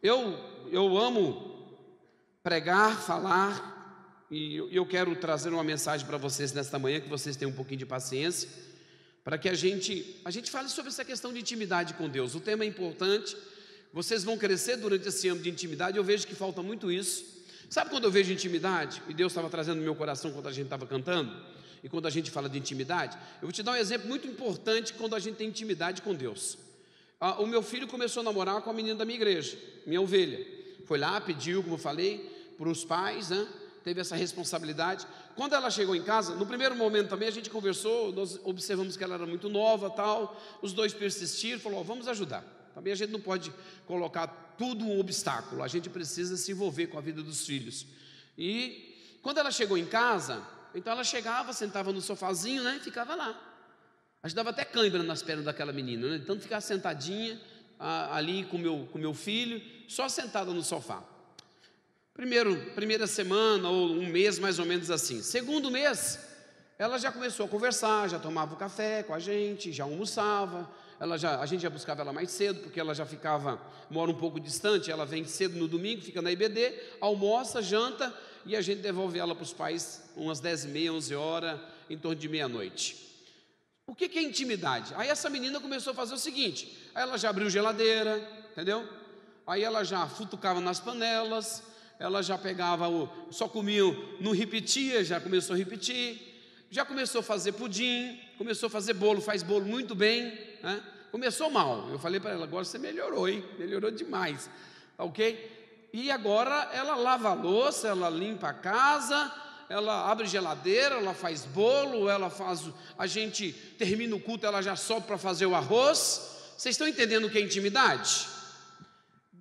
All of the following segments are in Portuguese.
Eu amo pregar, falar, e eu quero trazer uma mensagem para vocês nesta manhã, que vocês tenham um pouquinho de paciência, para que a gente fale sobre essa questão de intimidade com Deus. O tema é importante, vocês vão crescer durante esse ano de intimidade. Eu vejo que falta muito isso. Sabe quando eu vejo intimidade, e Deus estava trazendo no meu coração quando a gente estava cantando, e quando a gente fala de intimidade, eu vou te dar um exemplo muito importante quando a gente tem intimidade com Deus. O meu filho começou a namorar com a menina da minha igreja, minha ovelha. Foi lá, pediu, como eu falei, para os pais, né? Teve essa responsabilidade. Quando ela chegou em casa, no primeiro momento também a gente conversou, nós observamos que ela era muito nova, tal. Os dois persistiram, falou: vamos ajudar. Também a gente não pode colocar tudo um obstáculo, a gente precisa se envolver com a vida dos filhos. E quando ela chegou em casa, então ela chegava, sentava no sofazinho, né, e ficava lá. A gente dava até cãibra nas pernas daquela menina, né? Então ficava sentadinha ali com meu filho, só sentada no sofá. Primeira semana ou um mês mais ou menos assim. Segundo mês, ela já começou a conversar, já tomava o café com a gente, já almoçava. A gente já buscava ela mais cedo, porque ela já mora um pouco distante. Ela vem cedo no domingo, fica na IBD, almoça, janta, e a gente devolve ela para os pais umas 10h30, 11 horas, em torno de meia-noite. O que é intimidade? Aí essa menina começou a fazer o seguinte: aí ela já abriu geladeira, entendeu? Aí ela já futucava nas panelas, ela já pegava, só comia, não repetia, já começou a repetir, já começou a fazer pudim, começou a fazer bolo, faz bolo muito bem, né? Começou mal, eu falei para ela: agora você melhorou, hein? Melhorou demais, ok? E agora ela lava a louça, ela limpa a casa, ela abre geladeira, ela faz bolo, a gente termina o culto, ela já sobe para fazer o arroz. Vocês estão entendendo o que é intimidade?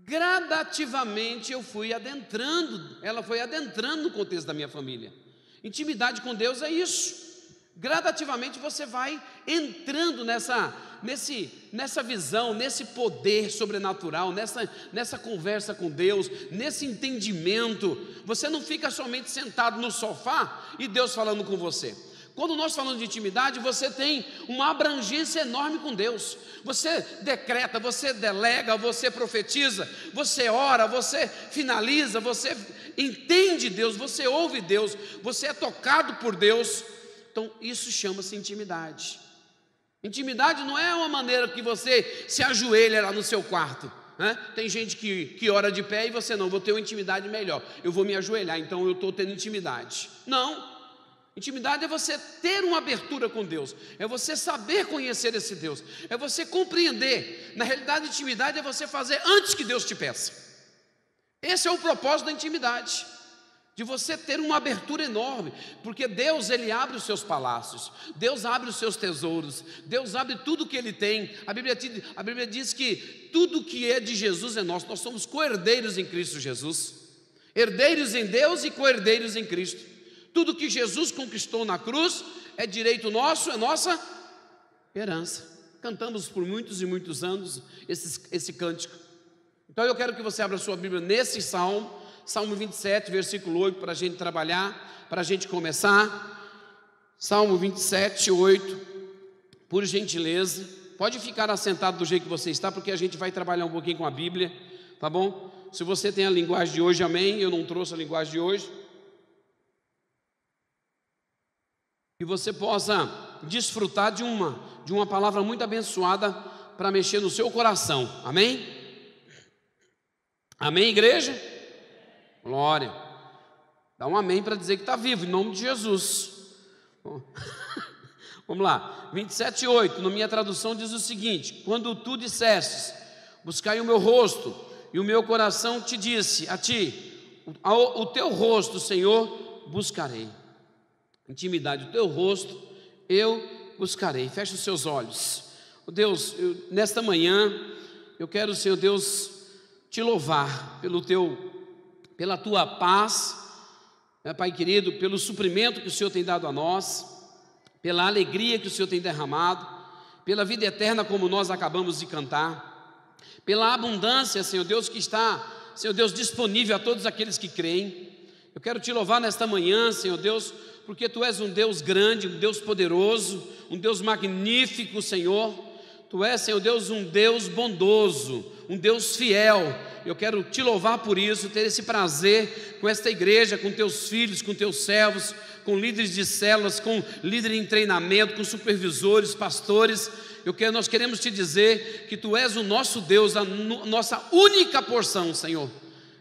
Gradativamente ela foi adentrando no contexto da minha família. Intimidade com Deus é isso. Gradativamente você vai entrando nessa visão, nesse poder sobrenatural, nessa conversa com Deus, nesse entendimento. Você não fica somente sentado no sofá e Deus falando com você. Quando nós falamos de intimidade, você tem uma abrangência enorme com Deus. Você decreta, você delega, você profetiza, você ora, você finaliza, você entende Deus, você ouve Deus, você é tocado por Deus. Então isso chama-se intimidade. Intimidade não é uma maneira que você se ajoelha lá no seu quarto, né? Tem gente que ora de pé e você não: vou ter uma intimidade melhor, eu vou me ajoelhar, então eu estou tendo intimidade. Não, intimidade é você ter uma abertura com Deus, é você saber conhecer esse Deus, é você compreender. Na realidade, intimidade é você fazer antes que Deus te peça. Esse é o propósito da intimidade, de você ter uma abertura enorme, porque Deus, Ele abre os seus palácios, Deus abre os seus tesouros, Deus abre tudo que Ele tem. A Bíblia diz que tudo que é de Jesus é nosso. Nós somos co-herdeiros em Cristo Jesus, herdeiros em Deus e co-herdeiros em Cristo. Tudo que Jesus conquistou na cruz é direito nosso, é nossa herança. Cantamos por muitos e muitos anos esse cântico. Então eu quero que você abra a sua Bíblia nesse Salmo 27, versículo 8, para a gente trabalhar, para a gente começar. Salmo 27, 8, por gentileza. Pode ficar assentado do jeito que você está, porque a gente vai trabalhar um pouquinho com a Bíblia, tá bom? Se você tem a linguagem de hoje, amém. Eu não trouxe a linguagem de hoje. Que você possa desfrutar de uma palavra muito abençoada para mexer no seu coração, amém? Amém, igreja? Glória. Dá um amém para dizer que está vivo, em nome de Jesus. Bom, vamos lá, 27:8, na minha tradução diz o seguinte: quando tu dissestes: buscai o meu rosto, e o meu coração te disse a ti: o teu rosto, Senhor, buscarei. Intimidade, o teu rosto eu buscarei. Feche os seus olhos. Deus, nesta manhã eu quero, Senhor Deus, te louvar pela tua paz, Pai querido, pelo suprimento que o Senhor tem dado a nós, pela alegria que o Senhor tem derramado, pela vida eterna como nós acabamos de cantar, pela abundância, Senhor Deus, que está, Senhor Deus, disponível a todos aqueles que creem. Eu quero te louvar nesta manhã, Senhor Deus, porque Tu és um Deus grande, um Deus poderoso, um Deus magnífico, Senhor. Tu és, Senhor Deus, um Deus bondoso, um Deus fiel, eu quero te louvar por isso, ter esse prazer com esta igreja, com teus filhos, com teus servos, com líderes de células, com líderes em treinamento, com supervisores, pastores. Nós queremos te dizer que Tu és o nosso Deus, a nossa única porção, Senhor.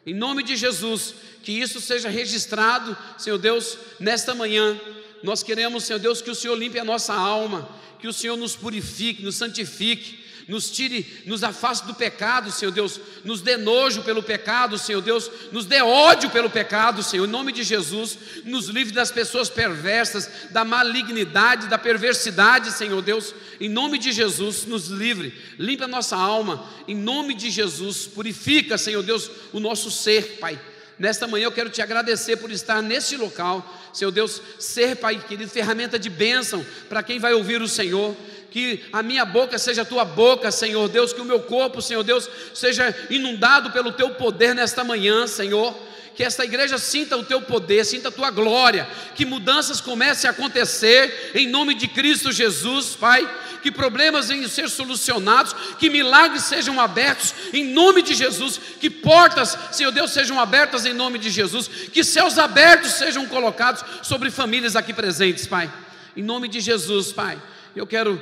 Em nome de Jesus, que isso seja registrado, Senhor Deus, nesta manhã. Nós queremos, Senhor Deus, que o Senhor limpe a nossa alma, que o Senhor nos purifique, nos santifique, nos tire, nos afaste do pecado, Senhor Deus, nos dê nojo pelo pecado, Senhor Deus, nos dê ódio pelo pecado, Senhor, em nome de Jesus. Nos livre das pessoas perversas, da malignidade, da perversidade, Senhor Deus, em nome de Jesus, nos livre, limpa a nossa alma, em nome de Jesus. Purifica, Senhor Deus, o nosso ser, Pai. Nesta manhã eu quero te agradecer por estar nesse local, Senhor Deus, ser, Pai querido, ferramenta de bênção para quem vai ouvir o Senhor. Que a minha boca seja a Tua boca, Senhor Deus, que o meu corpo, Senhor Deus, seja inundado pelo Teu poder nesta manhã, Senhor. Que esta igreja sinta o Teu poder, sinta a Tua glória, que mudanças comecem a acontecer, em nome de Cristo Jesus, Pai. Que problemas venham ser solucionados, que milagres sejam abertos, em nome de Jesus. Que portas, Senhor Deus, sejam abertas, em nome de Jesus. Que céus abertos sejam colocados sobre famílias aqui presentes, Pai, em nome de Jesus, Pai. Eu quero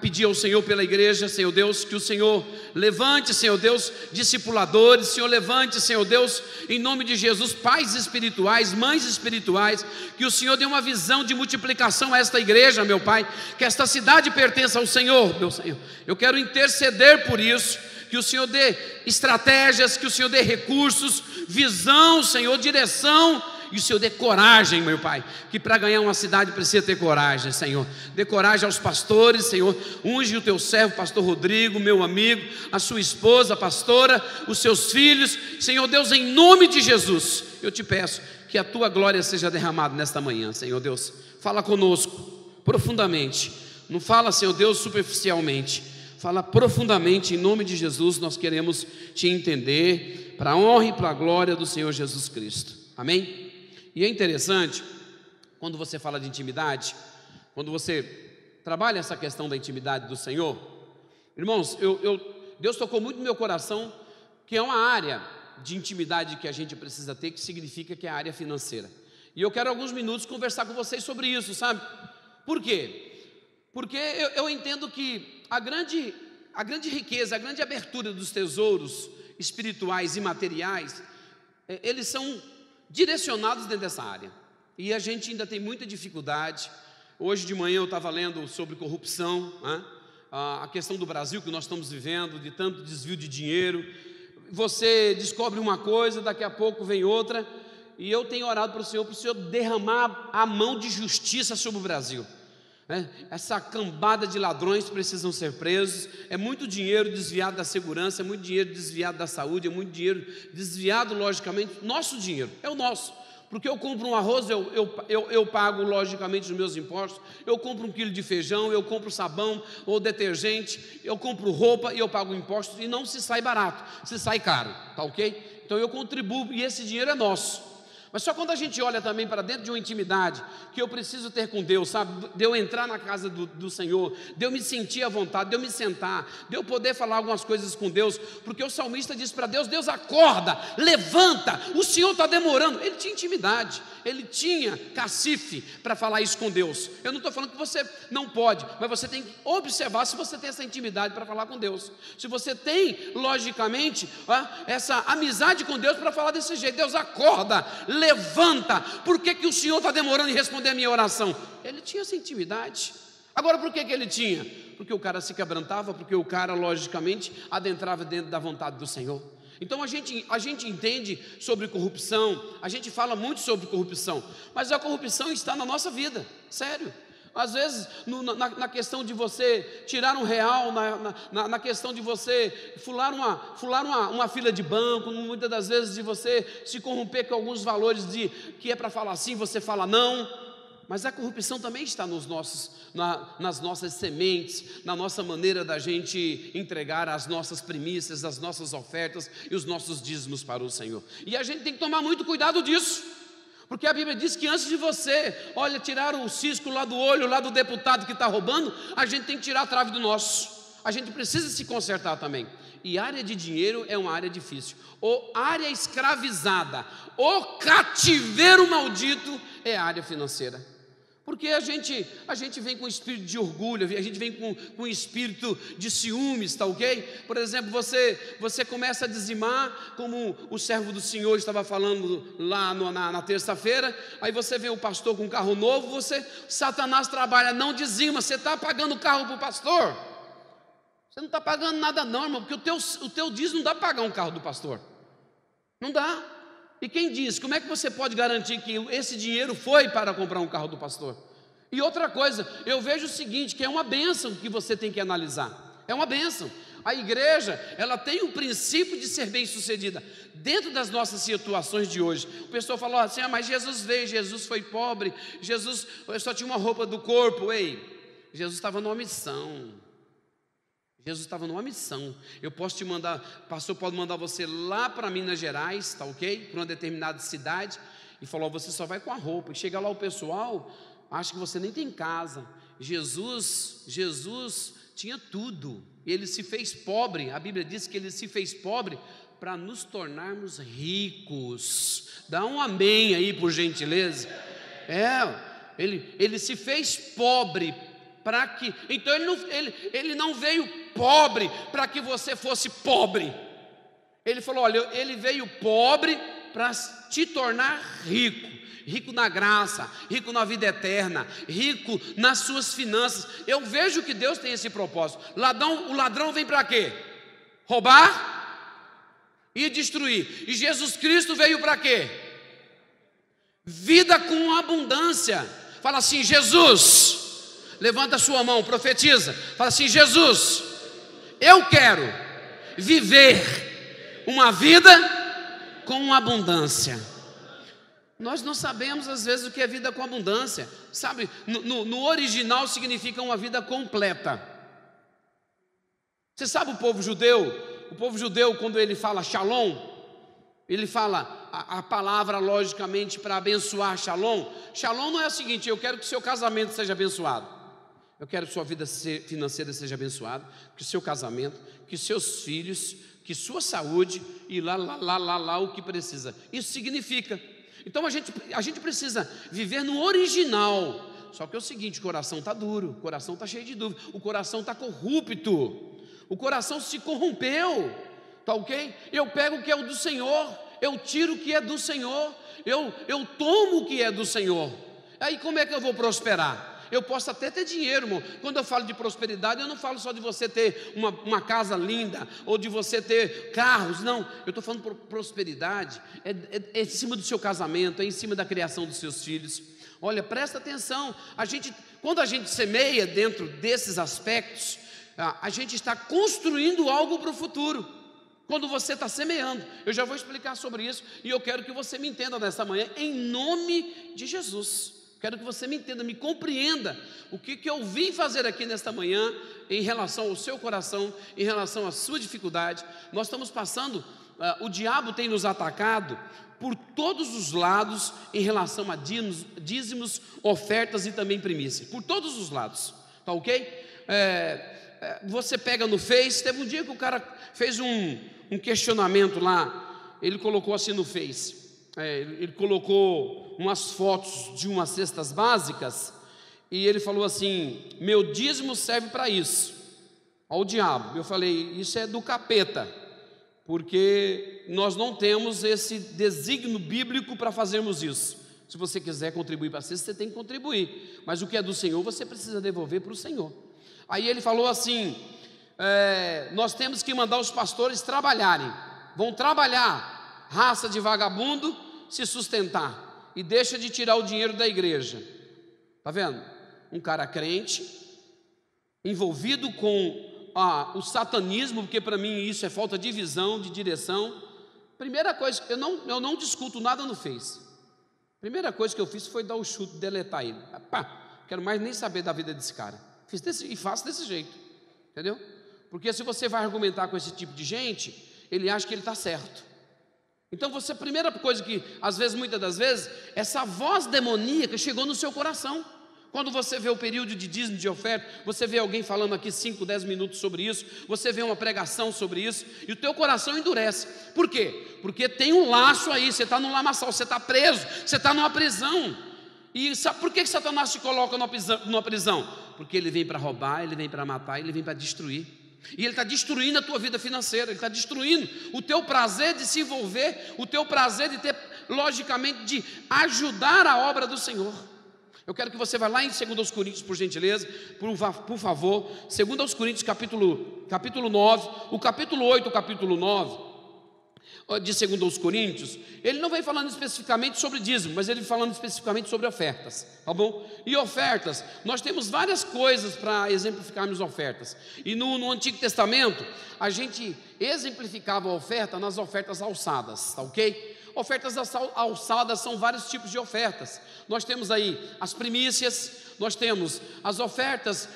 pedir ao Senhor pela igreja, Senhor Deus, que o Senhor levante, Senhor Deus, discipuladores, Senhor levante, Senhor Deus, em nome de Jesus, pais espirituais, mães espirituais, que o Senhor dê uma visão de multiplicação a esta igreja, meu Pai, que esta cidade pertença ao Senhor, meu Senhor. Eu quero interceder por isso, que o Senhor dê estratégias, que o Senhor dê recursos, visão, Senhor, direção, e o Senhor dê coragem, meu Pai, que para ganhar uma cidade precisa ter coragem, Senhor. Dê coragem aos pastores, Senhor. Unge o Teu servo, pastor Rodrigo, meu amigo, a sua esposa, a pastora, os seus filhos, Senhor Deus, em nome de Jesus, eu te peço que a Tua glória seja derramada nesta manhã, Senhor Deus. Fala conosco profundamente, não fala, Senhor Deus, superficialmente, fala profundamente, em nome de Jesus. Nós queremos te entender, para a honra e para a glória do Senhor Jesus Cristo, amém? E é interessante, quando você fala de intimidade, quando você trabalha essa questão da intimidade do Senhor, irmãos, Deus tocou muito no meu coração, que é uma área de intimidade que a gente precisa ter, que significa que é a área financeira. E eu quero alguns minutos conversar com vocês sobre isso, sabe? Por quê? Porque eu entendo que a grande riqueza, a grande abertura dos tesouros espirituais e materiais, eles são direcionados dentro dessa área, e a gente ainda tem muita dificuldade. Hoje de manhã eu estava lendo sobre corrupção, né? A questão do Brasil que nós estamos vivendo, de tanto desvio de dinheiro. Você descobre uma coisa, daqui a pouco vem outra, e eu tenho orado para o Senhor derramar a mão de justiça sobre o Brasil. Essa cambada de ladrões precisam ser presos. É muito dinheiro desviado da segurança, é muito dinheiro desviado da saúde, é muito dinheiro desviado, logicamente, nosso dinheiro, é o nosso, porque eu compro um arroz, eu pago logicamente os meus impostos, eu compro 1 quilo de feijão, eu compro sabão ou detergente, eu compro roupa e eu pago impostos, e não se sai barato, se sai caro, tá ok? Então eu contribuo e esse dinheiro é nosso. Mas só quando a gente olha também para dentro de uma intimidade que eu preciso ter com Deus, sabe? De eu entrar na casa do Senhor, de eu me sentir à vontade, de eu me sentar, de eu poder falar algumas coisas com Deus, porque o salmista disse para Deus: Deus, acorda, levanta, o Senhor está demorando. Ele tinha intimidade, ele tinha cacife para falar isso com Deus. Eu não estou falando que você não pode, mas você tem que observar se você tem essa intimidade para falar com Deus, se você tem, logicamente, essa amizade com Deus para falar desse jeito. Deus, acorda, levanta, por que o Senhor está demorando em responder a minha oração? Ele tinha essa intimidade. Agora, por que ele tinha? Porque o cara se quebrantava, porque o cara, logicamente, adentrava dentro da vontade do Senhor. Então a gente entende sobre corrupção, a gente fala muito sobre corrupção, mas a corrupção está na nossa vida, sério. Às vezes na questão de você tirar um real, na questão de você fular uma fila de banco, muitas das vezes de você se corromper com alguns valores que é para falar sim, você fala não. Mas a corrupção também está nas nossas sementes, na nossa maneira da gente entregar as nossas primícias, as nossas ofertas e os nossos dízimos para o Senhor. E a gente tem que tomar muito cuidado disso, porque a Bíblia diz que antes de você, tirar o cisco lá do olho, lá do deputado que está roubando, a gente tem que tirar a trave do nosso. A gente precisa se consertar também. E área de dinheiro é uma área difícil. Ou área escravizada, o cativeiro maldito é a área financeira. Porque a gente vem com espírito de orgulho, a gente vem com espírito de ciúmes, tá ok? Por exemplo, você começa a dizimar, como o servo do Senhor estava falando lá na terça-feira, aí você vê o pastor com um carro novo, Satanás trabalha, não dizima, você está pagando o carro para o pastor? Você não está pagando nada não, irmão, porque o teu dízimo não dá para pagar um carro do pastor, não dá. E quem diz? Como é que você pode garantir que esse dinheiro foi para comprar um carro do pastor? E outra coisa, eu vejo o seguinte, que é uma bênção que você tem que analisar. É uma bênção. A igreja, ela tem o princípio de ser bem sucedida. Dentro das nossas situações de hoje, o pessoal fala assim, mas Jesus veio, Jesus foi pobre, Jesus só tinha uma roupa do corpo. Ei, Jesus estava numa missão. Jesus estava numa missão. Eu posso te mandar, o pastor pode mandar você lá para Minas Gerais, tá ok? Para uma determinada cidade, e falou, você só vai com a roupa. E chega lá o pessoal, acha que você nem tem casa. Jesus tinha tudo. Ele se fez pobre. A Bíblia diz que ele se fez pobre para nos tornarmos ricos. Dá um amém aí, por gentileza. Ele se fez pobre para que, então ele não veio pobre para que você fosse pobre. Ele falou, olha, ele veio pobre para te tornar rico, rico na graça, rico na vida eterna, rico nas suas finanças. Eu vejo que Deus tem esse propósito. O ladrão vem para quê? Roubar e destruir. E Jesus Cristo veio para quê? Vida com abundância. Fala assim, Jesus. Levanta a sua mão, profetiza. Fala assim, Jesus, eu quero viver uma vida com abundância. Nós não sabemos às vezes o que é vida com abundância. Sabe, no original significa uma vida completa. Você sabe o povo judeu quando ele fala shalom, ele fala a palavra logicamente para abençoar shalom. Shalom não é o seguinte, eu quero que o seu casamento seja abençoado. Eu quero que sua vida financeira seja abençoada, que o seu casamento, que seus filhos, que sua saúde e lá o que precisa. Isso significa. Então a gente precisa viver no original. Só que é o seguinte, o coração está duro, o coração está cheio de dúvida, o coração está corrupto, o coração se corrompeu, tá ok? Eu pego o que é o do Senhor, eu tiro o que é do Senhor, eu tomo o que é do Senhor. Aí como é que eu vou prosperar? Eu posso até ter dinheiro, irmão. Quando eu falo de prosperidade, eu não falo só de você ter uma casa linda, ou de você ter carros, não. Eu estou falando de prosperidade, é em cima do seu casamento, é em cima da criação dos seus filhos. Olha, presta atenção, quando a gente semeia dentro desses aspectos, a gente está construindo algo para o futuro. Quando você está semeando, eu já vou explicar sobre isso, e eu quero que você me entenda nessa manhã, em nome de Jesus. Quero que você me entenda, me compreenda o que eu vim fazer aqui nesta manhã em relação ao seu coração, em relação à sua dificuldade. Nós estamos passando, o diabo tem nos atacado por todos os lados em relação a dízimos, ofertas e também primícias, por todos os lados, tá ok? Você pega no Face, teve um dia que o cara fez um questionamento lá, ele colocou assim no Face. Ele colocou umas fotos de umas cestas básicas e ele falou assim, meu dízimo serve para isso, ao diabo. Eu falei, isso é do capeta, porque nós não temos esse desígnio bíblico para fazermos isso. Se você quiser contribuir para a cesta, você tem que contribuir, mas o que é do Senhor, você precisa devolver para o Senhor. Aí ele falou assim, nós temos que mandar os pastores trabalharem, vão trabalhar, raça de vagabundo, se sustentar, e deixa de tirar o dinheiro da igreja. Está vendo? Um cara crente, envolvido com o satanismo, porque para mim isso é falta de visão, de direção. Primeira coisa, eu não discuto nada no Face. Primeira coisa que eu fiz foi dar o chute, deletar ele. Quero mais nem saber da vida desse cara. E faço desse jeito, entendeu? Porque se você vai argumentar com esse tipo de gente, ele acha que ele está certo. Então a primeira coisa que, às vezes, muitas das vezes, essa voz demoníaca chegou no seu coração. Quando você vê o período de dízimo de oferta, você vê alguém falando aqui 5, 10 minutos sobre isso, você vê uma pregação sobre isso, e o teu coração endurece. Por quê? Porque tem um laço aí, você está num lamaçal, você está preso, você está numa prisão. E sabe por que Satanás te coloca numa prisão? Porque ele vem para roubar, ele vem para matar, ele vem para destruir. E ele está destruindo a tua vida financeira, ele está destruindo o teu prazer de se envolver, o teu prazer de ter, logicamente, de ajudar a obra do Senhor. Eu quero que você vá lá em 2 Coríntios, por gentileza, por favor, 2 Coríntios capítulo 9, o capítulo 8, o capítulo 9, de 2 Coríntios, ele não vem falando especificamente sobre dízimo, mas ele vem falando especificamente sobre ofertas, tá bom? E ofertas, nós temos várias coisas para exemplificarmos ofertas, e no Antigo Testamento, a gente exemplificava a oferta nas ofertas alçadas, tá ok? Ofertas alçadas são vários tipos de ofertas. Nós temos aí as primícias, nós temos as ofertas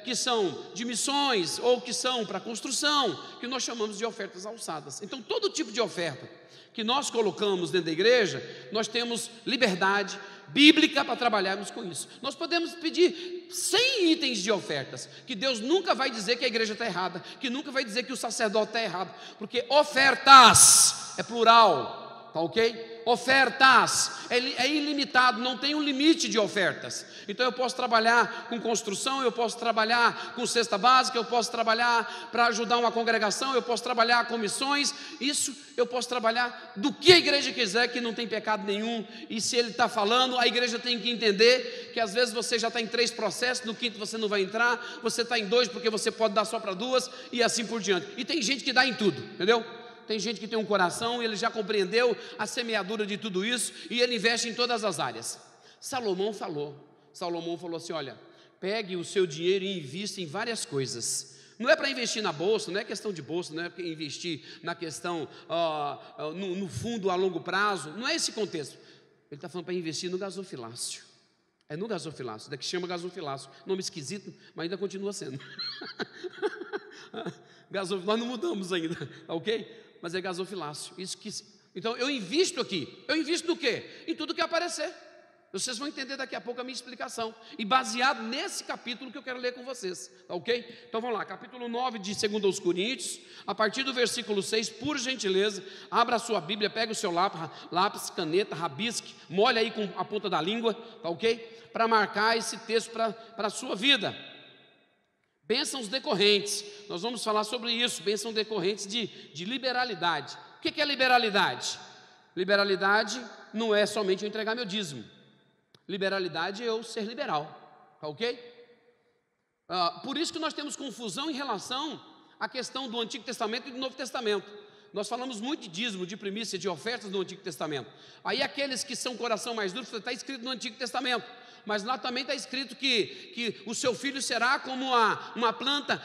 que são de missões ou que são para construção, que nós chamamos de ofertas alçadas. Então, todo tipo de oferta que nós colocamos dentro da igreja, nós temos liberdade bíblica para trabalharmos com isso. Nós podemos pedir 100 itens de ofertas, que Deus nunca vai dizer que a igreja está errada, que nunca vai dizer que o sacerdote está errado, porque ofertas é plural. Tá ok? Ofertas é ilimitado, não tem um limite de ofertas. Então eu posso trabalhar com construção, eu posso trabalhar com cesta básica, eu posso trabalhar para ajudar uma congregação, eu posso trabalhar com missões. Isso eu posso trabalhar do que a igreja quiser, que não tem pecado nenhum. E se ele está falando, a igreja tem que entender que às vezes você já está em 3 processos, no 5º você não vai entrar, você está em 2 porque você pode dar só para 2 e assim por diante. E tem gente que dá em tudo, entendeu? Tem gente que tem um coração, ele já compreendeu a semeadura de tudo isso e ele investe em todas as áreas. Salomão falou assim: olha, pegue o seu dinheiro e invista em várias coisas. Não é para investir na bolsa, não é questão de bolsa, não é para investir na questão no fundo a longo prazo, não é esse contexto. Ele está falando para investir no gasofilácio. É no gasofilácio, daqui chama gasofilácio, nome esquisito, mas ainda continua sendo. Nós não mudamos ainda, tá ok? Mas é gasofilácio. Então eu invisto aqui. Eu invisto no quê? Em tudo que aparecer. Vocês vão entender daqui a pouco a minha explicação. E baseado nesse capítulo que eu quero ler com vocês, tá ok? Então vamos lá, capítulo 9 de 2 Coríntios, a partir do versículo 6, por gentileza, abra a sua Bíblia, pega o seu lápis, caneta, rabisque, molha aí com a ponta da língua, tá ok? Para marcar esse texto para a sua vida. Bênçãos decorrentes, nós vamos falar sobre isso, bênçãos decorrentes de liberalidade. O que é liberalidade? Liberalidade não é somente eu entregar meu dízimo, liberalidade é eu ser liberal, tá ok? Por isso que nós temos confusão em relação à questão do Antigo Testamento e do Novo Testamento. Nós falamos muito de dízimo, de primícia, de ofertas no Antigo Testamento. Aí aqueles que são coração mais duro, está escrito no Antigo Testamento. Mas lá também está escrito que o seu filho será como uma planta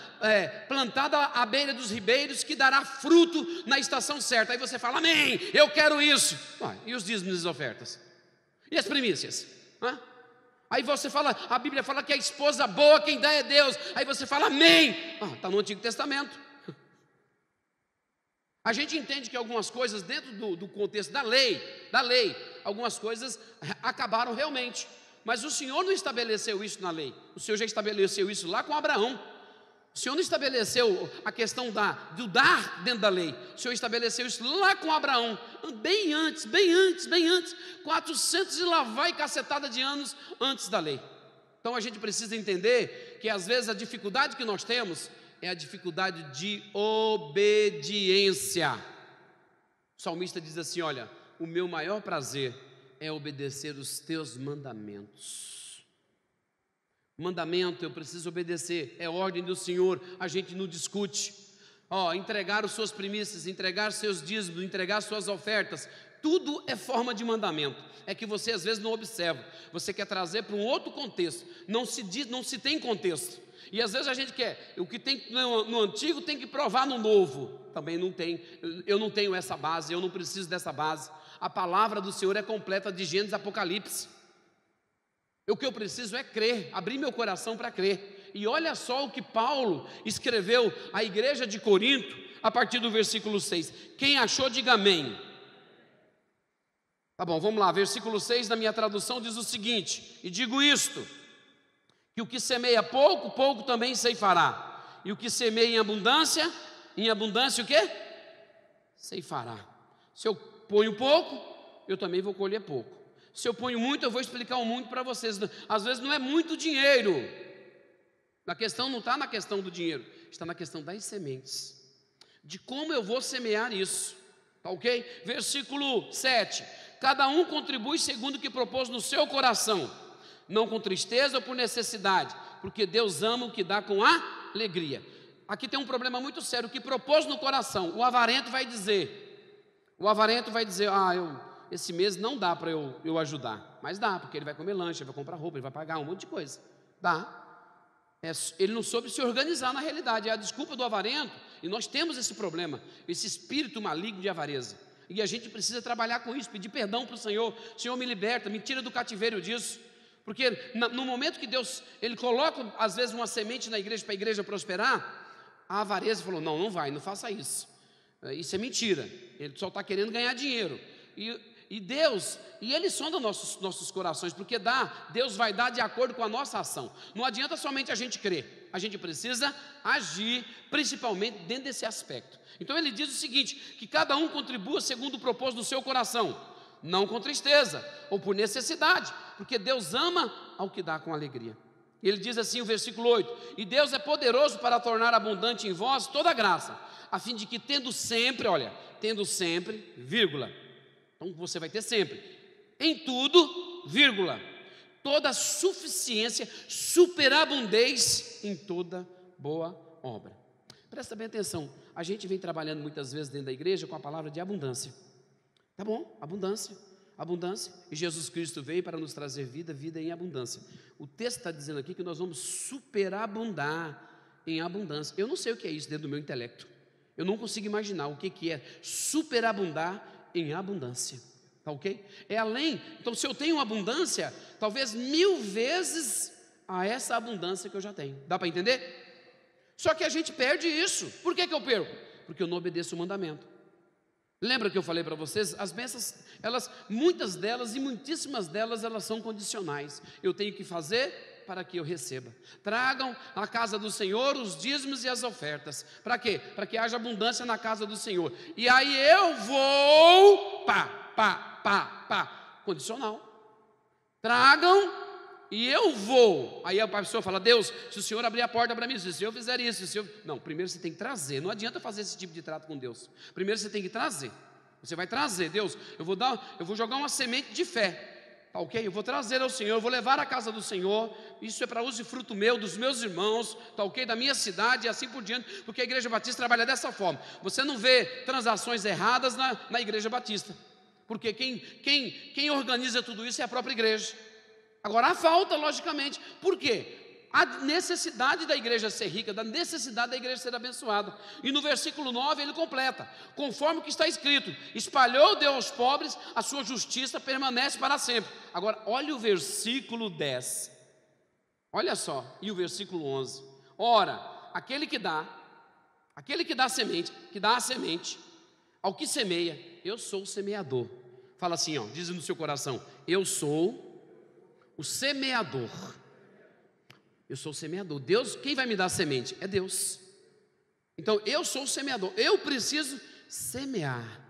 plantada à beira dos ribeiros, que dará fruto na estação certa. Aí você fala, amém, eu quero isso. E os dízimos e ofertas? E as primícias? Aí você fala, a Bíblia fala que a esposa boa, quem dá é Deus. Aí você fala, amém. Está no Antigo Testamento. A gente entende que algumas coisas dentro do contexto da lei, algumas coisas acabaram realmente. Mas o Senhor não estabeleceu isso na lei. O Senhor já estabeleceu isso lá com Abraão. O Senhor não estabeleceu a questão do dar dentro da lei. O Senhor estabeleceu isso lá com Abraão, bem antes, 400 e lá vai cacetada de anos antes da lei. Então a gente precisa entender que às vezes a dificuldade que nós temos é a dificuldade de obediência. O salmista diz assim, olha, o meu maior prazer é obedecer os teus mandamentos. Mandamento eu preciso obedecer, é ordem do Senhor, a gente não discute. Entregar as suas primícias, entregar seus dízimos, entregar suas ofertas, tudo é forma de mandamento. É que você às vezes não observa, você quer trazer para um outro contexto, não se tem contexto. E às vezes a gente quer, o que tem no antigo tem que provar no novo. Também não tem, eu não tenho essa base, eu não preciso dessa base. A palavra do Senhor é completa de Gênesis e Apocalipse. O que eu preciso é crer, abrir meu coração para crer. E olha só o que Paulo escreveu à igreja de Corinto, a partir do versículo 6. Quem achou, diga amém. Tá bom, vamos lá, versículo 6 da minha tradução diz o seguinte, e digo isto, que o que semeia pouco, pouco também ceifará. E o que semeia em abundância o quê? Ceifará. Se eu ponho pouco, eu também vou colher pouco. Se eu ponho muito, eu vou explicar o muito para vocês. Às vezes não é muito dinheiro. A questão não está na questão do dinheiro, está na questão das sementes. De como eu vou semear isso. Tá ok? Versículo 7. Cada um contribui segundo o que propôs no seu coração, não com tristeza ou por necessidade, porque Deus ama o que dá com alegria. Aqui tem um problema muito sério, o que propôs no coração. O avarento vai dizer, esse mês não dá para eu ajudar. Mas dá, porque ele vai comer lanche, ele vai comprar roupa, ele vai pagar um monte de coisa. Dá. Ele não soube se organizar na realidade, é a desculpa do avarento. E nós temos esse problema, esse espírito maligno de avareza. E a gente precisa trabalhar com isso, pedir perdão para o Senhor. Senhor, me liberta, me tira do cativeiro disso. Porque no momento que Deus, Ele coloca às vezes uma semente na igreja para a igreja prosperar, a avareza falou, não vai, não faça isso. Isso é mentira, ele só está querendo ganhar dinheiro. E Deus, e Ele sonda nossos corações, porque Deus vai dar de acordo com a nossa ação. Não adianta somente a gente crer, a gente precisa agir, principalmente dentro desse aspecto. Então ele diz o seguinte, que cada um contribua segundo o propósito do seu coração, não com tristeza ou por necessidade, porque Deus ama ao que dá com alegria. Ele diz assim o versículo 8, e Deus é poderoso para tornar abundante em vós toda graça, a fim de que tendo sempre, vírgula, então você vai ter sempre, em tudo, vírgula, toda suficiência, superabundez em toda boa obra. Presta bem atenção, a gente vem trabalhando muitas vezes dentro da igreja com a palavra de abundância. Tá bom, abundância, e Jesus Cristo veio para nos trazer vida em abundância. O texto está dizendo aqui que nós vamos superabundar em abundância. Eu não sei o que é isso dentro do meu intelecto, eu não consigo imaginar o que é superabundar em abundância, tá ok? É além, então se eu tenho abundância, talvez 1000 vezes a essa abundância que eu já tenho, dá para entender? Só que a gente perde isso. Por que eu perco? Porque eu não obedeço o mandamento. Lembra que eu falei para vocês? As bênçãos, muitas delas e muitíssimas delas, elas são condicionais. Eu tenho que fazer para que eu receba. Tragam à casa do Senhor os dízimos e as ofertas. Para quê? Para que haja abundância na casa do Senhor. E aí eu vou, condicional. Tragam e eu vou. Aí a pessoa fala, Deus, se o Senhor abrir a porta para mim, se o Senhor fizer isso, não, primeiro você tem que trazer. Não adianta fazer esse tipo de trato com Deus. Primeiro você tem que trazer. Você vai trazer, Deus, eu vou jogar uma semente de fé, tá ok? Eu vou trazer ao Senhor, eu vou levar à casa do Senhor. Isso é para uso e fruto meu, dos meus irmãos, tá ok? Da minha cidade e assim por diante, porque a Igreja Batista trabalha dessa forma. Você não vê transações erradas na Igreja Batista, porque quem organiza tudo isso é a própria igreja. Agora há falta, logicamente. Por quê? A necessidade da igreja ser rica, da necessidade da igreja ser abençoada. E no versículo 9 ele completa, conforme o que está escrito, espalhou Deus aos pobres, a sua justiça permanece para sempre. Agora olha o versículo 10, olha só, e o versículo 11, ora, aquele que dá a semente, ao que semeia, eu sou o semeador. Fala assim, diz no seu coração, eu sou o semeador. Eu sou o semeador. Deus, quem vai me dar a semente? É Deus. Então eu sou o semeador. Eu preciso semear.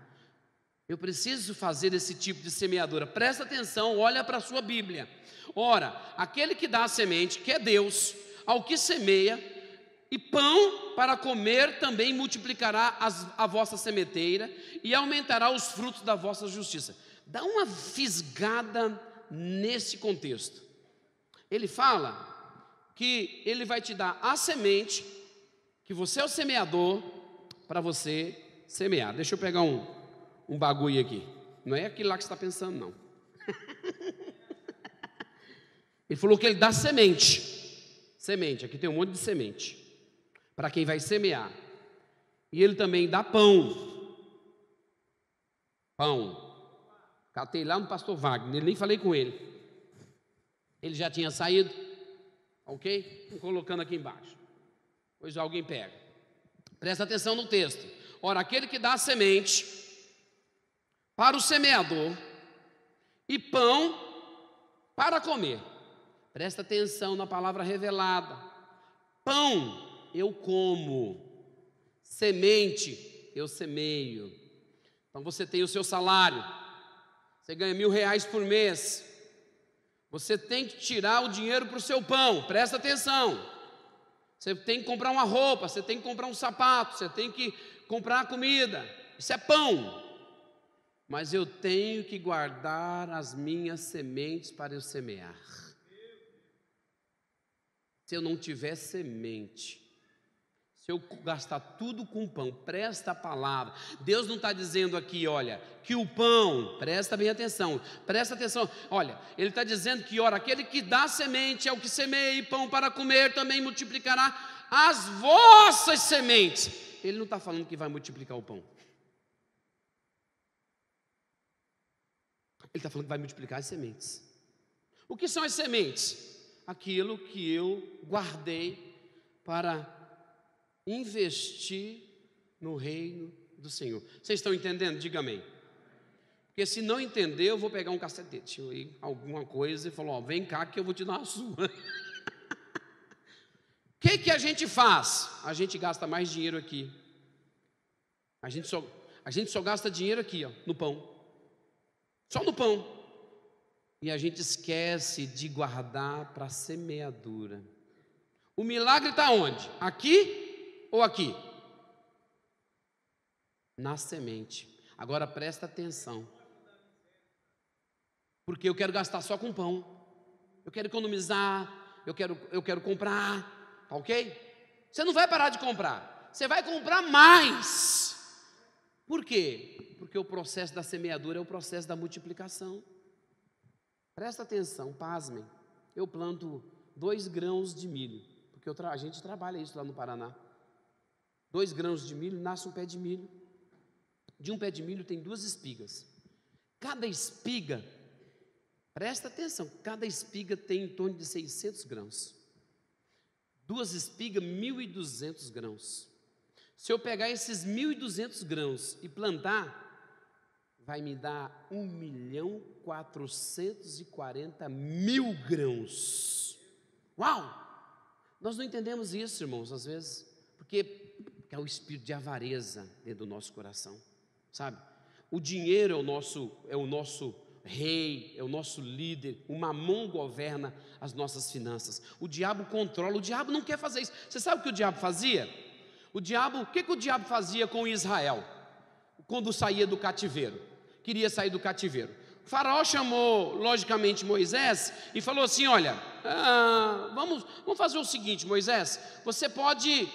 Eu preciso fazer esse tipo de semeadura. Presta atenção, olha para a sua Bíblia. Ora, aquele que dá a semente, que é Deus, ao que semeia, e pão para comer também multiplicará a vossa sementeira e aumentará os frutos da vossa justiça. Dá uma fisgada nesse contexto. Ele fala que ele vai te dar a semente, que você é o semeador, para você semear. Deixa eu pegar um bagulho aqui. Não é aquilo lá que você está pensando, não. Ele falou que ele dá semente, aqui tem um monte de semente, para quem vai semear. E ele também dá pão. Catei lá no pastor Wagner, nem falei com ele. Ele já tinha saído, ok? Estou colocando aqui embaixo. Pois alguém pega. Presta atenção no texto. Ora, aquele que dá a semente para o semeador e pão para comer. Presta atenção na palavra revelada. Pão eu como, semente eu semeio. Então você tem o seu salário, você ganha R$1.000 por mês, você tem que tirar o dinheiro para o seu pão, presta atenção. Você tem que comprar uma roupa, você tem que comprar um sapato, você tem que comprar comida, isso é pão. Mas eu tenho que guardar as minhas sementes para eu semear. Se eu não tiver semente, se eu gastar tudo com pão, presta a palavra. Deus não está dizendo aqui, olha, que o pão, presta bem atenção, olha, Ele está dizendo que, ora, aquele que dá semente é o que semeia e pão para comer, também multiplicará as vossas sementes. Ele não está falando que vai multiplicar o pão. Ele está falando que vai multiplicar as sementes. O que são as sementes? Aquilo que eu guardei para investir no reino do Senhor. Vocês estão entendendo? Diga amém. Porque se não entender, eu vou pegar um cacetete, alguma coisa, e falar, vem cá que eu vou te dar uma sua. O que a gente faz? A gente gasta mais dinheiro aqui. A gente só gasta dinheiro aqui, no pão. Só no pão. E a gente esquece de guardar para a semeadura. O milagre está onde? Aqui ou aqui? Na semente. Agora presta atenção. Porque eu quero gastar só com pão. Eu quero economizar. Eu quero comprar. Tá ok? Você não vai parar de comprar. Você vai comprar mais. Por quê? Porque o processo da semeadura é o processo da multiplicação. Presta atenção, pasmem. Eu planto 2 grãos de milho, porque a gente trabalha isso lá no Paraná. 2 grãos de milho, nasce um pé de milho. De um pé de milho tem 2 espigas. Cada espiga, presta atenção, cada espiga tem em torno de 600 grãos. 2 espigas, 1.200 grãos. Se eu pegar esses 1.200 grãos e plantar, vai me dar 1.440.000 grãos. Uau! Nós não entendemos isso, irmãos, às vezes, porque é o espírito de avareza dentro do nosso coração, sabe? O dinheiro é o nosso rei, é o nosso líder. O mamão governa as nossas finanças. O diabo controla, o diabo não quer fazer isso. Você sabe o que o diabo fazia? O que o diabo fazia com Israel quando saía do cativeiro? Queria sair do cativeiro. O faraó chamou, logicamente, Moisés e falou assim, olha, vamos fazer o seguinte, Moisés, você pode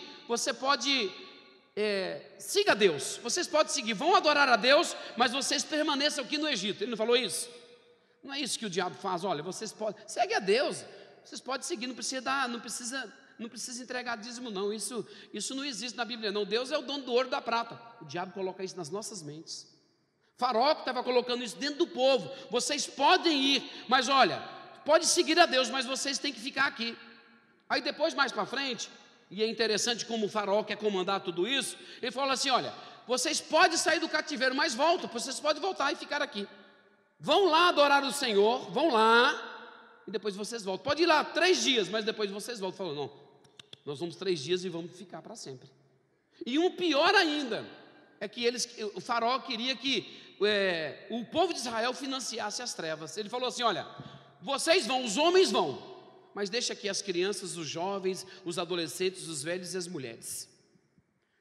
siga Deus, vocês podem seguir, vão adorar a Deus, mas vocês permaneçam aqui no Egito. Ele não falou isso? Não é isso que o diabo faz, olha, vocês podem, segue a Deus, vocês podem seguir, não precisa entregar dízimo não, isso não existe na Bíblia não, Deus é o dono do ouro e da prata. O diabo coloca isso nas nossas mentes. Faraó que estava colocando isso dentro do povo, vocês podem ir, mas olha, pode seguir a Deus, mas vocês têm que ficar aqui. Aí depois, mais para frente, e é interessante como o Faraó quer comandar tudo isso, ele fala assim, olha, vocês podem sair do cativeiro, mas voltam, vocês podem voltar e ficar aqui. Vão lá adorar o Senhor, vão lá, e depois vocês voltam. Pode ir lá 3 dias, mas depois vocês voltam. Falou, não, nós vamos 3 dias e vamos ficar para sempre. E um pior ainda, é que o Faraó queria que o povo de Israel financiasse as trevas. Ele falou assim, olha, vocês vão, os homens vão, mas deixa aqui as crianças, os jovens, os adolescentes, os velhos e as mulheres.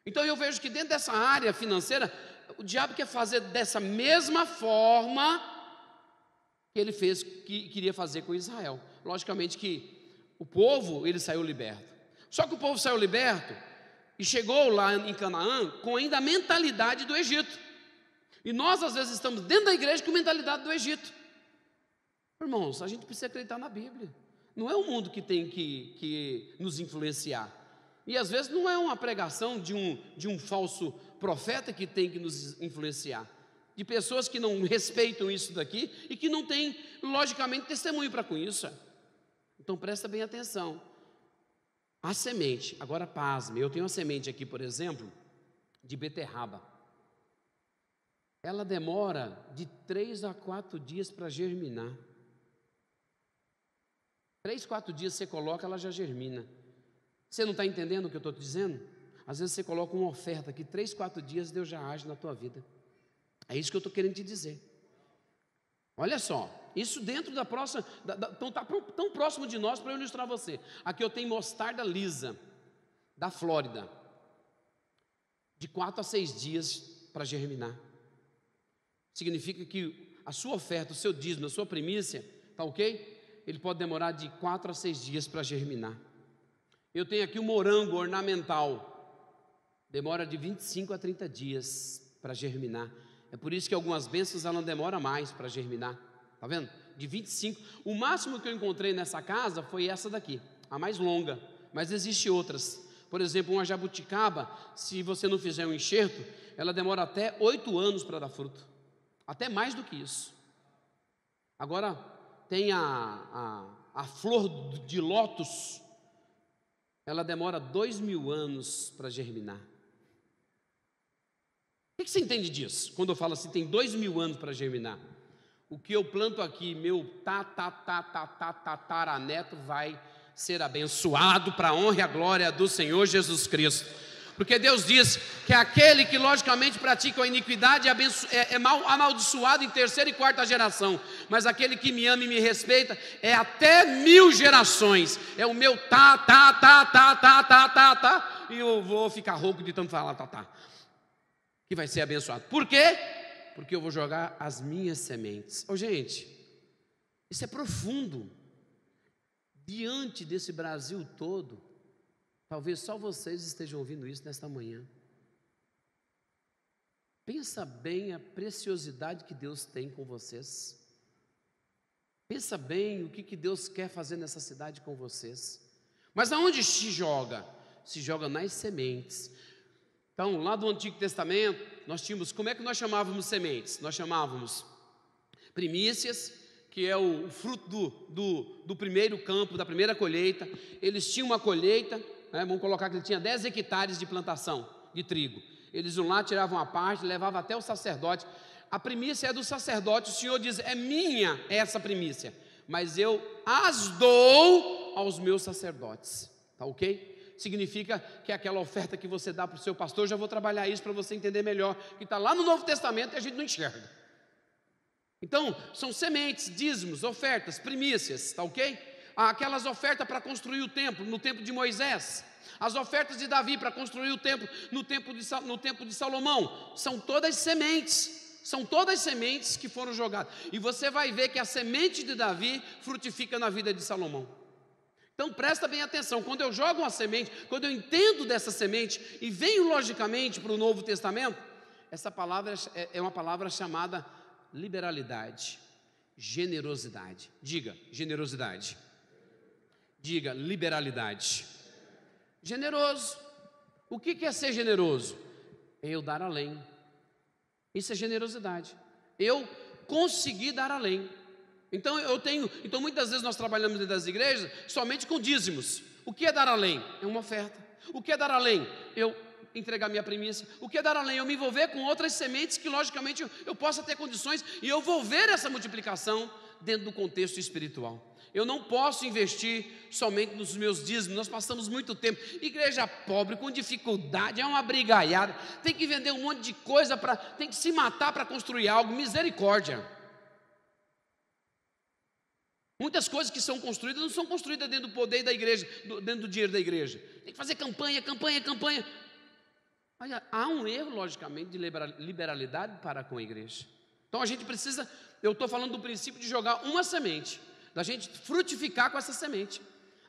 Então eu vejo que dentro dessa área financeira, o diabo quer fazer dessa mesma forma que ele fez, que queria fazer com Israel. Logicamente que o povo, ele saiu liberto. Só que o povo saiu liberto e chegou lá em Canaã com ainda a mentalidade do Egito. E nós às vezes estamos dentro da igreja com a mentalidade do Egito. Irmãos, a gente precisa acreditar na Bíblia. Não é o mundo que tem que nos influenciar. E às vezes não é uma pregação de um falso profeta que tem que nos influenciar. De pessoas que não respeitam isso daqui e que não têm, logicamente, testemunho para com isso. Então presta bem atenção. A semente, agora pasme, eu tenho uma semente aqui, por exemplo, de beterraba. Ela demora de 3 a 4 dias para germinar. 3, 4 dias você coloca, ela já germina. Você não está entendendo o que eu estou te dizendo? Às vezes você coloca uma oferta que 3, 4 dias Deus já age na tua vida. É isso que eu estou querendo te dizer. Olha só, isso dentro da próxima, então está tão próximo de nós para eu ilustrar você. Aqui eu tenho mostarda lisa, da Flórida, de 4 a 6 dias para germinar. Significa que a sua oferta, o seu dízimo, a sua primícia, tá ok? Ele pode demorar de 4 a 6 dias para germinar. Eu tenho aqui o morango ornamental, demora de 25 a 30 dias para germinar. É por isso que algumas bênçãos ela demora mais para germinar, tá vendo? De 25, o máximo que eu encontrei nessa casa foi essa daqui, a mais longa, mas existem outras. Por exemplo, uma jabuticaba, se você não fizer um enxerto, ela demora até 8 anos para dar fruto, até mais do que isso. Agora, tem a flor de lótus, ela demora 2.000 anos para germinar. O que você entende disso? Quando eu falo assim, tem 2.000 anos para germinar. O que eu planto aqui, meu tataraneto vai ser abençoado para a honra e a glória do Senhor Jesus Cristo. Porque Deus diz que aquele que logicamente pratica a iniquidade é amaldiçoado em 3ª e 4ª geração, mas aquele que me ama e me respeita é até 1000 gerações. É o meu e eu vou ficar rouco de tanto falar que vai ser abençoado. Por quê? Porque eu vou jogar as minhas sementes. Gente, isso é profundo. Diante desse Brasil todo, talvez só vocês estejam ouvindo isso nesta manhã. Pensa bem a preciosidade que Deus tem com vocês. Pensa bem o que Deus quer fazer nessa cidade com vocês. Mas aonde se joga? Se joga nas sementes. Então, lá do Antigo Testamento, nós tínhamos, como é que nós chamávamos sementes? Nós chamávamos primícias, que é o fruto do primeiro campo, da primeira colheita. Eles tinham uma colheita, né, vamos colocar que ele tinha 10 hectares de plantação de trigo. Eles iam lá, tiravam a parte, levavam até o sacerdote. A primícia é do sacerdote, o Senhor diz, é minha essa primícia, mas eu as dou aos meus sacerdotes, tá ok? Significa que aquela oferta que você dá para o seu pastor, já vou trabalhar isso para você entender melhor, que está lá no Novo Testamento e a gente não enxerga. Então, são sementes, dízimos, ofertas, primícias, tá ok? Aquelas ofertas para construir o templo, no tempo de Moisés, as ofertas de Davi para construir o templo, no tempo de Salomão, são todas sementes que foram jogadas, e você vai ver que a semente de Davi frutifica na vida de Salomão. Então presta bem atenção, quando eu jogo uma semente, quando eu entendo dessa semente e venho logicamente para o Novo Testamento, essa palavra é uma palavra chamada liberalidade, generosidade. Diga generosidade, diga liberalidade. Generoso, o que é ser generoso? É eu dar além, isso é generosidade, eu consegui dar além. Então muitas vezes nós trabalhamos dentro das igrejas somente com dízimos. O que é dar além? É uma oferta. O que é dar além? Eu entregar minha primícia. O que é dar além? Eu me envolver com outras sementes que logicamente eu possa ter condições e eu vou ver essa multiplicação dentro do contexto espiritual. Eu não posso investir somente nos meus dízimos. Nós passamos muito tempo, igreja pobre, com dificuldade, é uma brigaiada, tem que vender um monte de coisa, tem que se matar para construir algo, misericórdia. Muitas coisas que são construídas não são construídas dentro do poder da igreja, dentro do dinheiro da igreja. Tem que fazer campanha. Olha, há um erro, logicamente, de liberalidade para com a igreja. Então a gente precisa, eu estou falando do princípio de jogar uma semente, da gente frutificar com essa semente.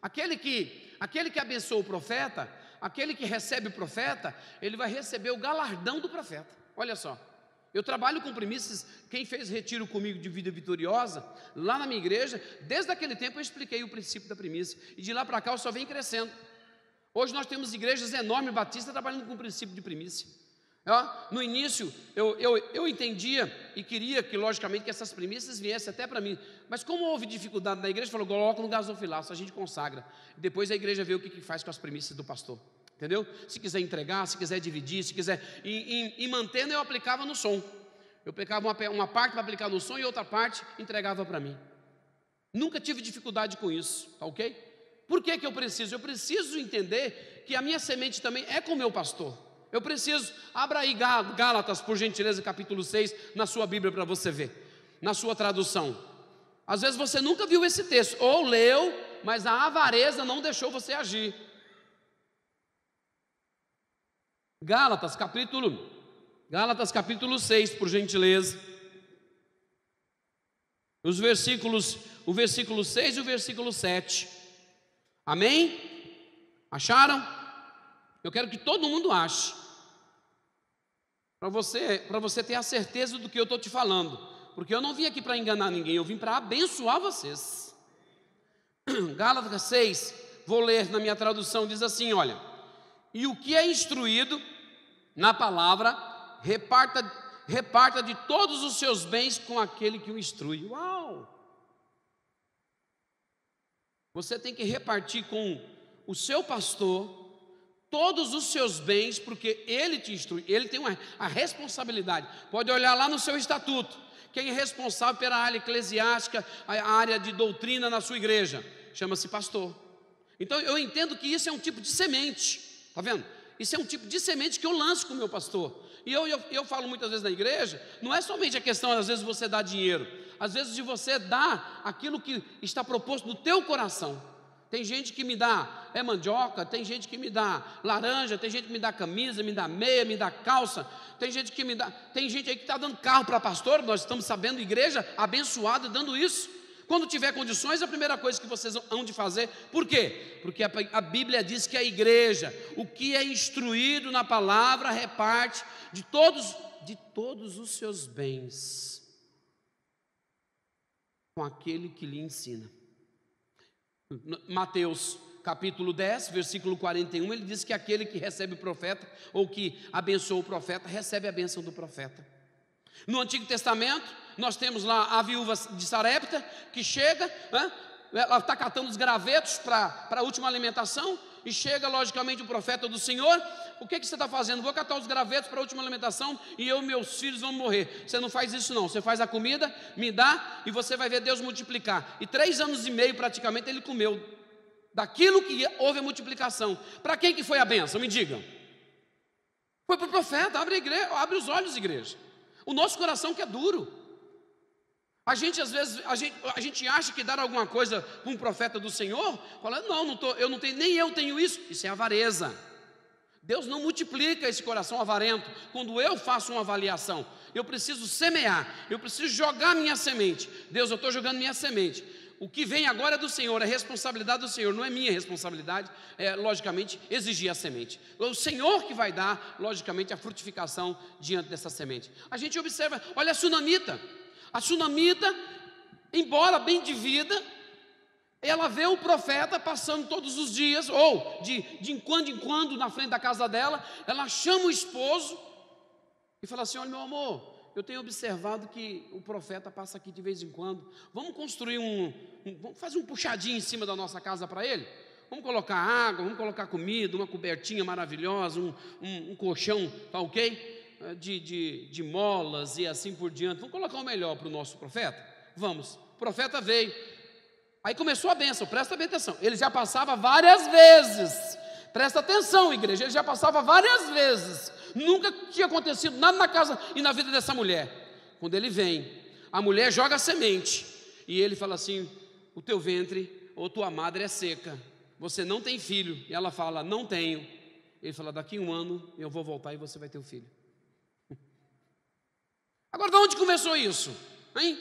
Aquele que abençoa o profeta, aquele que recebe o profeta, ele vai receber o galardão do profeta. Olha só. Eu trabalho com primícias, quem fez retiro comigo de vida vitoriosa, lá na minha igreja, desde aquele tempo eu expliquei o princípio da primícia, e de lá para cá eu só venho crescendo. Hoje nós temos igrejas enormes, batistas, trabalhando com o princípio de primícia. No início eu entendia e queria que logicamente que essas primícias viessem até para mim, mas como houve dificuldade na igreja, falou, coloca no gasofilaço, a gente consagra, depois a igreja vê o que faz com as primícias do pastor. Entendeu? Se quiser entregar, se quiser dividir, se quiser. E mantendo, eu aplicava no som. Eu aplicava uma parte para aplicar no som e outra parte entregava para mim. Nunca tive dificuldade com isso, tá ok? Por que que eu preciso? Eu preciso entender que a minha semente também é com o meu pastor. Eu preciso, abra aí Gálatas, por gentileza, capítulo 6, na sua Bíblia para você ver, na sua tradução. Às vezes você nunca viu esse texto, ou leu, mas a avareza não deixou você agir. Gálatas capítulo 6, por gentileza. O versículo 6 e o versículo 7. Amém? Acharam? Eu quero que todo mundo ache. Para você ter a certeza do que eu estou te falando. Porque eu não vim aqui para enganar ninguém, eu vim para abençoar vocês. Gálatas 6, vou ler na minha tradução, diz assim, olha: e o que é instruído na palavra, reparta de todos os seus bens com aquele que o instrui. Uau! Você tem que repartir com o seu pastor todos os seus bens, porque ele te instrui, ele tem a responsabilidade. Pode olhar lá no seu estatuto, quem é responsável pela área eclesiástica, a área de doutrina na sua igreja, chama-se pastor. Então eu entendo que isso é um tipo de semente, está vendo? Isso é um tipo de semente que eu lanço com o meu pastor. E eu falo muitas vezes na igreja, não é somente a questão, às vezes, você dar dinheiro, às vezes de você dar aquilo que está proposto no teu coração. Tem gente que me dá mandioca, tem gente que me dá laranja, tem gente que me dá camisa, me dá meia, me dá calça, tem gente aí que está dando carro para pastor, nós estamos sabendo, igreja abençoada dando isso. Quando tiver condições, a primeira coisa que vocês hão de fazer, por quê? Porque a Bíblia diz que a igreja, o que é instruído na palavra, reparte de todos os seus bens com aquele que lhe ensina. Mateus capítulo 10, versículo 41, ele diz que aquele que recebe o profeta, ou que abençoa o profeta, recebe a bênção do profeta. No Antigo Testamento, nós temos lá a viúva de Sarepta, que chega, ela está catando os gravetos para a última alimentação, e chega logicamente o profeta do Senhor. O que você está fazendo? Vou catar os gravetos para a última alimentação, e eu e meus filhos vão morrer. Você não faz isso não, você faz a comida, me dá, e você vai ver Deus multiplicar. E 3 anos e meio praticamente ele comeu daquilo que houve a multiplicação. Para quem que foi a bênção? Me digam. Foi para o profeta. Abre os olhos, igreja. O nosso coração que é duro. A gente às vezes a gente acha que dar alguma coisa para um profeta do Senhor, fala, eu não tenho, nem eu tenho isso. Isso é avareza. Deus não multiplica esse coração avarento. Quando eu faço uma avaliação, eu preciso semear, eu preciso jogar minha semente. Deus, eu estou jogando minha semente. O que vem agora é do Senhor, é responsabilidade do Senhor, não é minha responsabilidade, logicamente, exigir a semente. É o Senhor que vai dar, logicamente, a frutificação diante dessa semente. A gente observa, olha a sunamita, embora bem de vida, ela vê o profeta passando todos os dias, ou de quando em quando, na frente da casa dela, ela chama o esposo e fala assim, olha meu amor, eu tenho observado que o profeta passa aqui de vez em quando, vamos construir vamos fazer um puxadinho em cima da nossa casa para ele? Vamos colocar água, vamos colocar comida, uma cobertinha maravilhosa, um colchão, tá ok? De molas e assim por diante, vamos colocar o melhor para o nosso profeta? Vamos, o profeta veio, aí começou a bênção, presta bem atenção, ele já passava várias vezes, presta atenção igreja, ele já passava várias vezes, nunca tinha acontecido nada na casa e na vida dessa mulher. Quando ele vem, a mulher joga a semente, e ele fala assim, o teu ventre ou tua madre é seca, você não tem filho, e ela fala, não tenho. Ele fala, daqui 1 ano eu vou voltar e você vai ter um filho. Agora de onde começou isso? Hein?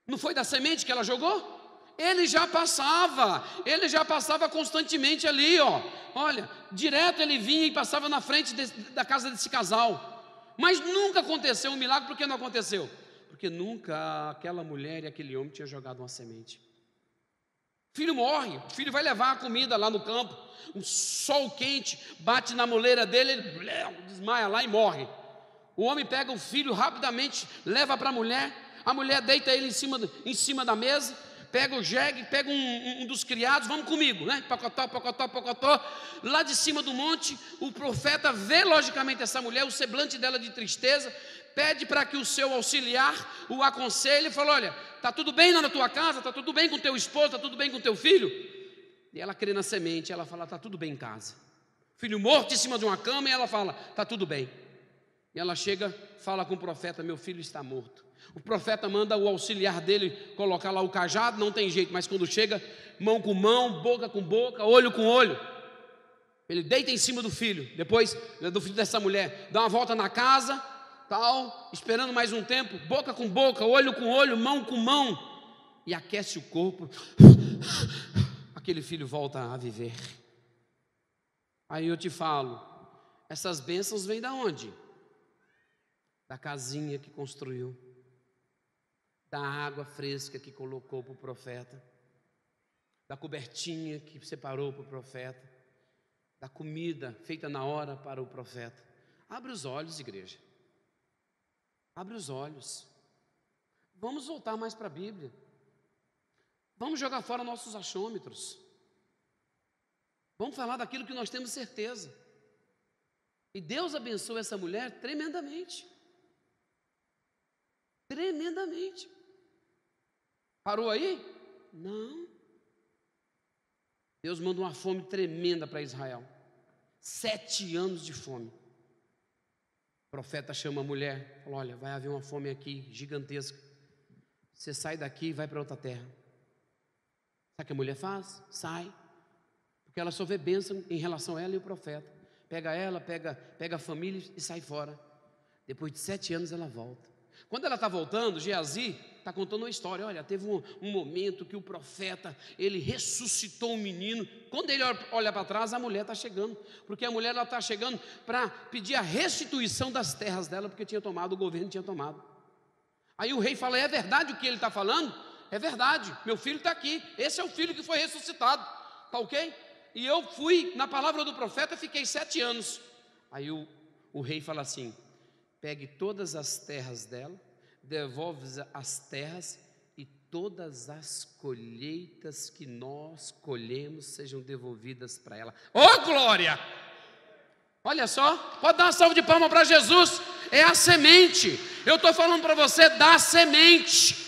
Não foi da semente que ela jogou? Ele já passava constantemente ali, olha, direto ele vinha e passava na frente da casa desse casal, mas nunca aconteceu um milagre. Por que não aconteceu? Porque nunca aquela mulher e aquele homem tinham jogado uma semente. O filho morre, o filho vai levar a comida lá no campo, um sol quente, bate na moleira dele, ele desmaia lá e morre. O homem pega o filho rapidamente, leva para a mulher deita ele em cima da mesa, pega o jegue, pega um dos criados, vamos comigo, né? Pocotó, pocotó, pocotó. Lá de cima do monte, o profeta vê logicamente essa mulher, o semblante dela de tristeza, pede para que o seu auxiliar o aconselhe e fala: olha, está tudo bem lá na tua casa, está tudo bem com teu esposo, está tudo bem com teu filho? E ela crê na semente, ela fala: está tudo bem em casa. Filho morto em cima de uma cama, e ela fala: está tudo bem. E ela chega, fala com o profeta: meu filho está morto. O profeta manda o auxiliar dele colocar lá o cajado, não tem jeito, mas quando chega, mão com mão, boca com boca, olho com olho, ele deita em cima do filho, depois do filho dessa mulher, dá uma volta na casa, tal, esperando mais um tempo, boca com boca, olho com olho, mão com mão, e aquece o corpo, aquele filho volta a viver. Aí eu te falo, essas bênçãos vêm da onde? Da casinha que construiu, da água fresca que colocou para o profeta, da cobertinha que separou para o profeta, da comida feita na hora para o profeta. Abre os olhos, igreja. Abre os olhos. Vamos voltar mais para a Bíblia. Vamos jogar fora nossos achômetros. Vamos falar daquilo que nós temos certeza. E Deus abençoou essa mulher tremendamente. Tremendamente. Parou aí? Não. Deus manda uma fome tremenda para Israel. 7 anos de fome. O profeta chama a mulher, fala: olha, vai haver uma fome aqui gigantesca. Você sai daqui e vai para outra terra. Sabe o que a mulher faz? Sai. Porque ela só vê bênção em relação a ela e o profeta. Pega ela, pega a família e sai fora. Depois de 7 anos ela volta. Quando ela está voltando, Geazi está contando uma história. Olha, teve um momento que o profeta, ele ressuscitou um menino. Quando ele olha para trás, a mulher está chegando. Porque a mulher está chegando para pedir a restituição das terras dela, porque o governo tinha tomado. Aí o rei fala: é verdade o que ele está falando? É verdade, meu filho está aqui. Esse é o filho que foi ressuscitado. Está ok? E eu fui na palavra do profeta, fiquei 7 anos. Aí o rei fala assim: pegue todas as terras dela, devolve as terras, e todas as colheitas que nós colhemos sejam devolvidas para ela. Oh, glória! Olha só, pode dar uma salva de palmas para Jesus. É a semente. Eu estou falando para você da semente,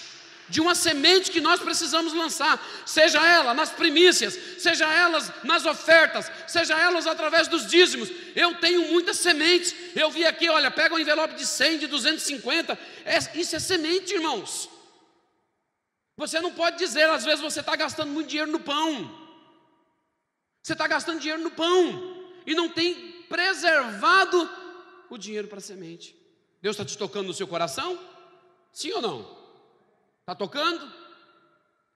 de uma semente que nós precisamos lançar, seja ela nas primícias, seja elas nas ofertas, seja elas através dos dízimos. Eu tenho muitas sementes. Eu vi aqui, olha, pega um envelope de 100, de 250, isso é semente, irmãos. Você não pode dizer, às vezes você está gastando muito dinheiro no pão, você está gastando dinheiro no pão, e não tem preservado o dinheiro para a semente. Deus está te tocando no seu coração? Sim ou não? Está tocando?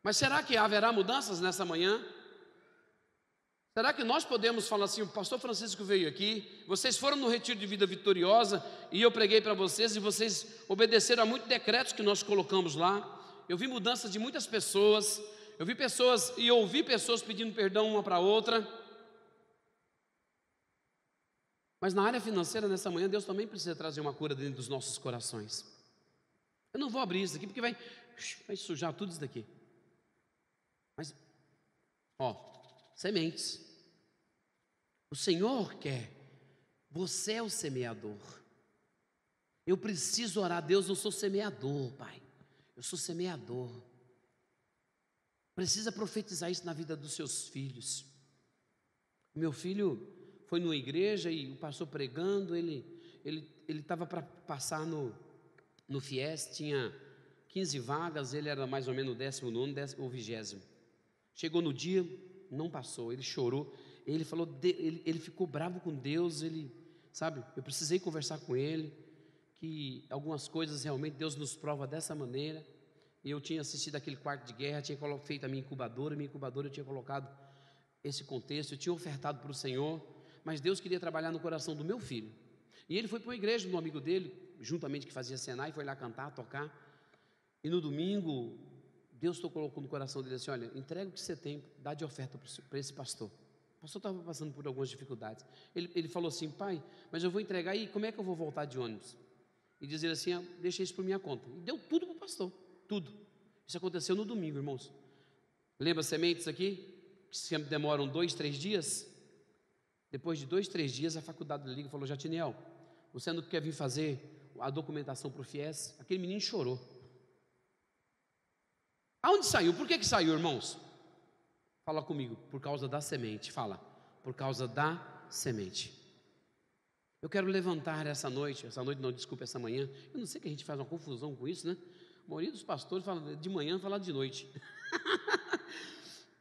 Mas será que haverá mudanças nessa manhã? Será que nós podemos falar assim: o pastor Francisco veio aqui, vocês foram no retiro de vida vitoriosa, e eu preguei para vocês, e vocês obedeceram a muitos decretos que nós colocamos lá. Eu vi mudanças de muitas pessoas, eu vi pessoas e ouvi pessoas pedindo perdão uma para a outra. Mas na área financeira, nessa manhã, Deus também precisa trazer uma cura dentro dos nossos corações. Eu não vou abrir isso aqui, porque vai sujar tudo isso daqui. Mas, sementes. O Senhor quer. Você é o semeador. Eu preciso orar a Deus. Eu sou semeador, Pai. Eu sou semeador. Precisa profetizar isso na vida dos seus filhos. Meu filho foi numa igreja e o pastor pregando, ele estava para passar no FIES, tinha 15 vagas, ele era mais ou menos o 19º ou 20º. Chegou no dia, não passou, ele chorou, ele falou, ele ficou bravo com Deus, eu precisei conversar com ele, que algumas coisas realmente Deus nos prova dessa maneira. Eu tinha assistido aquele quarto de guerra, tinha feito a minha incubadora eu tinha colocado esse contexto, eu tinha ofertado para o Senhor, mas Deus queria trabalhar no coração do meu filho. E ele foi para uma igreja de um amigo dele, juntamente que fazia Senai, foi lá cantar, tocar. E no domingo, Deus colocou no coração dele assim: olha, entrega o que você tem, dá de oferta para esse pastor. O pastor estava passando por algumas dificuldades. Ele falou assim: pai, mas eu vou entregar, e como é que eu vou voltar de ônibus? E dizer assim: deixa isso por minha conta. E deu tudo para o pastor, tudo. Isso aconteceu no domingo, irmãos. Lembra sementes aqui? Que sempre demoram 2, 3 dias? Depois de 2, 3 dias, a faculdade liga e falou: Jatiniel, você não quer vir fazer a documentação para o FIES? Aquele menino chorou. Aonde saiu? Por que saiu, irmãos? Fala comigo, por causa da semente. Fala, por causa da semente. Eu quero levantar essa noite não, desculpa, essa manhã. Eu não sei que a gente faz uma confusão com isso, né? A maioria dos pastores fala de manhã, fala de noite.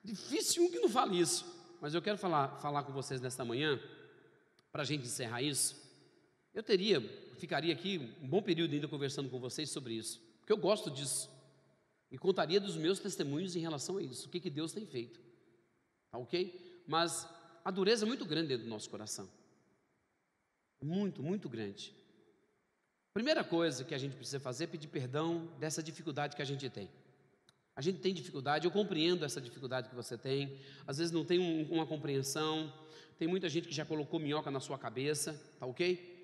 Difícil um que não fale isso. Mas eu quero falar com vocês nesta manhã, para a gente encerrar isso. Ficaria aqui um bom período ainda conversando com vocês sobre isso, porque eu gosto disso. E contaria dos meus testemunhos em relação a isso, o que Deus tem feito. Tá ok? Mas a dureza é muito grande dentro do nosso coração. Muito, muito grande. Primeira coisa que a gente precisa fazer é pedir perdão dessa dificuldade que a gente tem. A gente tem dificuldade, eu compreendo essa dificuldade que você tem. Às vezes não tem uma compreensão. Tem muita gente que já colocou minhoca na sua cabeça, tá ok?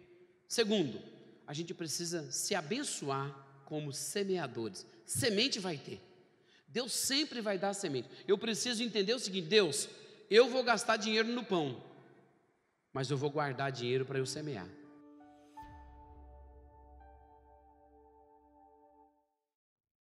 Segundo, a gente precisa se abençoar como semeadores. Semente vai ter. Deus sempre vai dar semente. Eu preciso entender o seguinte: Deus, eu vou gastar dinheiro no pão, mas eu vou guardar dinheiro para eu semear.